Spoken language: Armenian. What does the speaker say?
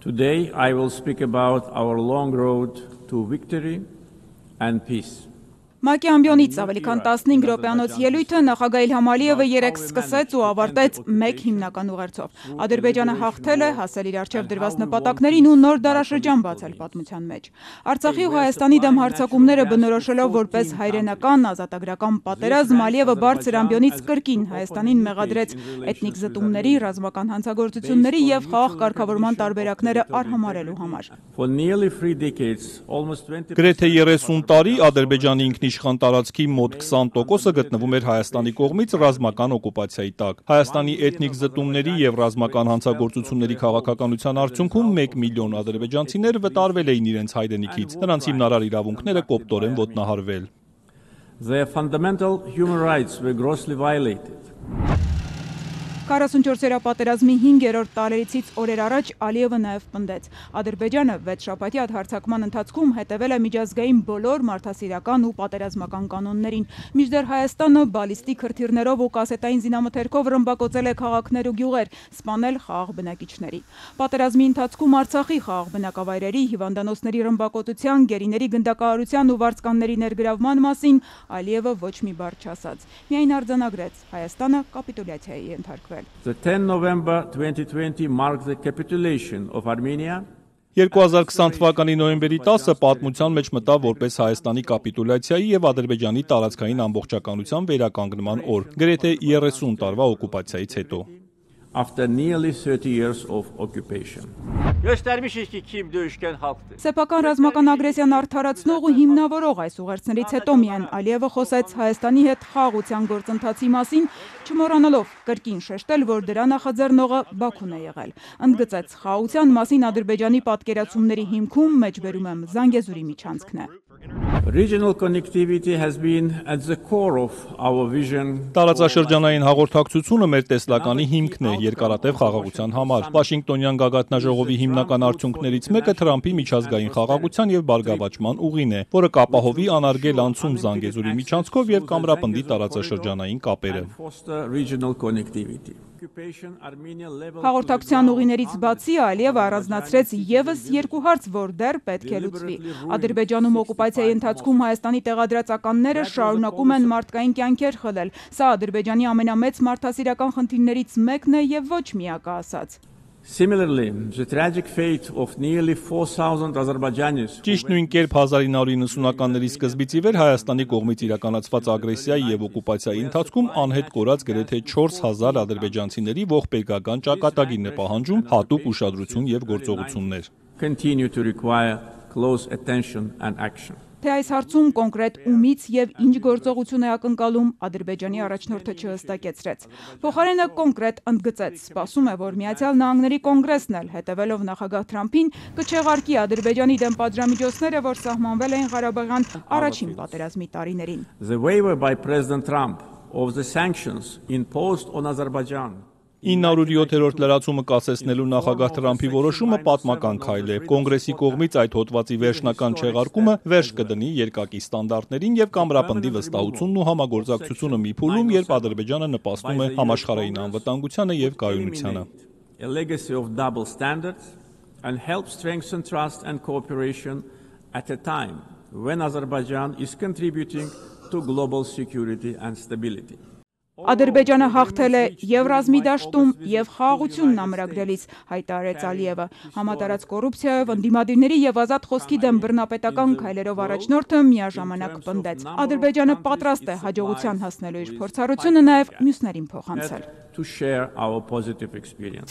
Today I will speak about our long road to victory and peace. ՄԱԿ-ի ամբիոնից ավելի քան 15 րոպեանոց ելույթը նախագահ Իլհամ Ալիևը երեկ սկսեց ու ավարտեց մեկ հիմնական ուղերձով։ Ադրբեջանը հաղթել է, հասել իր առջև դրված նպատակներին ու նոր դարաշրջան բացել պատմության մեջ։ Արցախի ու Հայաստանի դեմ հարձակումները բնորոշելով որպես հայրենական ազատագրական պատերազմ, Ալիևը բարձր ամբիոնից կրկին Հայաստանին մեղադրեց էթնիկ զտումների, ռազմական հանցագործությունների եւ խաղաղ կարգավորման տարբերակները արհամարելու համար։ Գրեթե 30 տարի Ադրբեջանի ինքնիշխան տարածքի մոտ 20%-ը գտնվում էր Հայաստանի կողմից ռազմական օկուպացիայի տակ։ Հայաստանի էթնիկ զտումների եւ ռազմական հանցագործությունների քաղաքականության արդյունքում 1 միլիոն ադրբեջանցիներ վտարվել էին իրենց հայրենիքից։ Նրանց հիմնարար իրավունքները կոպտորեն ոտնահարվել։ Their fundamental human rights were grossly violated. 44-րդ պատերազմի 5-րդ տարելիցից օրեր առաջ Ալիևը նաև պնդեց. Ադրբեջանը 6 շաբաթյա հարձակման ընթացքում հետևել է միջազգային բոլոր մարդասիրական ու պատերազմական կանոններին, մինչդեռ Հայաստանը բալիստիկ հրթիռներով ու կասետային զինամթերքով ռմբակոծել է քաղաքներ ու գյուղեր, սպանել խաղաղ բնակիչների։ Պատերազմի ընթացքում Արցախի խաղաղ բնակավայրերի, հիվանդանոցների ռմբակոծության, գերիների գնդակահարության ու վարձկանների ներգրավման մասին Ալիևը ոչ մի բառ չասաց։ Միայն արձանագրեց. Հայաստանը կապիտուլյացիայի ենթարկվել։ The 10 November 2020 marked the capitulation of Armenia. 2020 թվականի նոյեմբերի 10-ը պատմության մեջ մտավ որպես Հայաստանի կապիտուլյացիայի եւ Ադրբեջանի տարածքային ամբողջականության վերականգնման օր, գրեթե 30 տարվա օկուպացիայից հետո։ After nearly 30 years of occupation. Սեփական ռազմական ագրեսիան արդարացնող ու հիմնավորող այս ուղերձներից հետո միայն Ալիևը խոսեց Հայաստանի հետ խաղաղության գործընթացի մասին, չմոռանալով կրկին շեշտել, որ դրա նախաձեռնողը Բաքուն է եղել։ Ընդգծեց խաղաղության մասին Ադրբեջանի պատկերացումների հիմքում մեջբերում եմ Զանգեզուրի միջանցքն է։ Regional connectivity has been at the core of our vision. Տարածաշրջանային հաղորդակցությունը մեր տեսլականի հիմքն է երկարատև խաղաղության համար։ Վաշինգտոնյան գագաթնաժողովի հիմնական արդյունքներից մեկը Թրամփի միջազգային խաղաղության եւ բարգավաճման ուղին է, որը կապահովի անարգել անցում Զանգեզուրի միջանցքով եւ կամրապնդի տարածաշրջանային կապերը։ Հաղորդակցության ուղիներից բացի Ալիևը առանձնացրեց եւս երկու հարց, որ դեռ պետք է լուծվի։ Ադրբեջանում օկուպացիայի ընթացքում Հայաստանի տեղադրածականները շարունակում են մարդկային կյանքեր խլել։ Սա Ադրբեջանի ամենամեծ մարդասիրական խնդիրներից մեկն է եւ ոչ միակը ասաց։ Similarly, the tragic fate of nearly 4,000 Azerbaijanis. Ճիշտ նույն կերպ 1990-ականների սկզբից ի վեր Հայաստանի կողմից իրականացված ագրեսիայի եւ օկուպացիայի ընթացքում անհետ կորած գրեթե 4000 ադրբեջանցիների ողբերգական ճակատագիրն է պահանջում հատուկ ուշադրություն եւ գործողություններ։ Continue to require close attention and action. Թե այս հարցում կոնկրետ ումից եւ ինչ գործողություն է ակնկալում, Ադրբեջանի առաջնորդը չհստակեցրեց։ Փոխարենը կոնկրետ ընդգծեց. սպասում է, որ Միացյալ Նահանգների կոնգրեսն էլ հետևելով նախագահ Թրամփին կչեղարկի Ադրբեջանի դեմ պատժամիջոցները, որ սահմանվել էին Ղարաբաղյան առաջին պատերազմի տարիներին։ The waiver by President Trump of the sanctions imposed on Azerbaijan. 907-րդ լրացումը կասեցնելու նախագահ Թրամփի որոշումը պատմական քայլ է։ Կոնգրեսի կողմից այդ հոդվածի վերջնական չեղարկումը վերջ կդնի երկակի ստանդարտներին եւ կամրապնդի վստահությունն ու համագործակցությունը մի փուլում, երբ Ադրբեջանը նպաստում է համաշխարհային անվտանգությանը եւ կայունությանը։ A legacy of double standards and help strengthen trust and cooperation at a time when Azerbaijan is contributing to global security and stability. Ադրբեջանը հաղթել է եւ ռազմի դաշտում եւ խաղաղությունն ամրագրելիս, հայտարարեց Ալիևը։ Համատարած կոռուպցիայով, ընդդիմադիրների եւ ազատ խոսքի դեմ բռնապետական քայլերով առաջնորդը միաժամանակ պնդեց. Ադրբեջանը պատրաստ է հաջողության հասնելու իր փորձառությունը նաեւ մյուսներին փոխանցել։ To share our positive experience.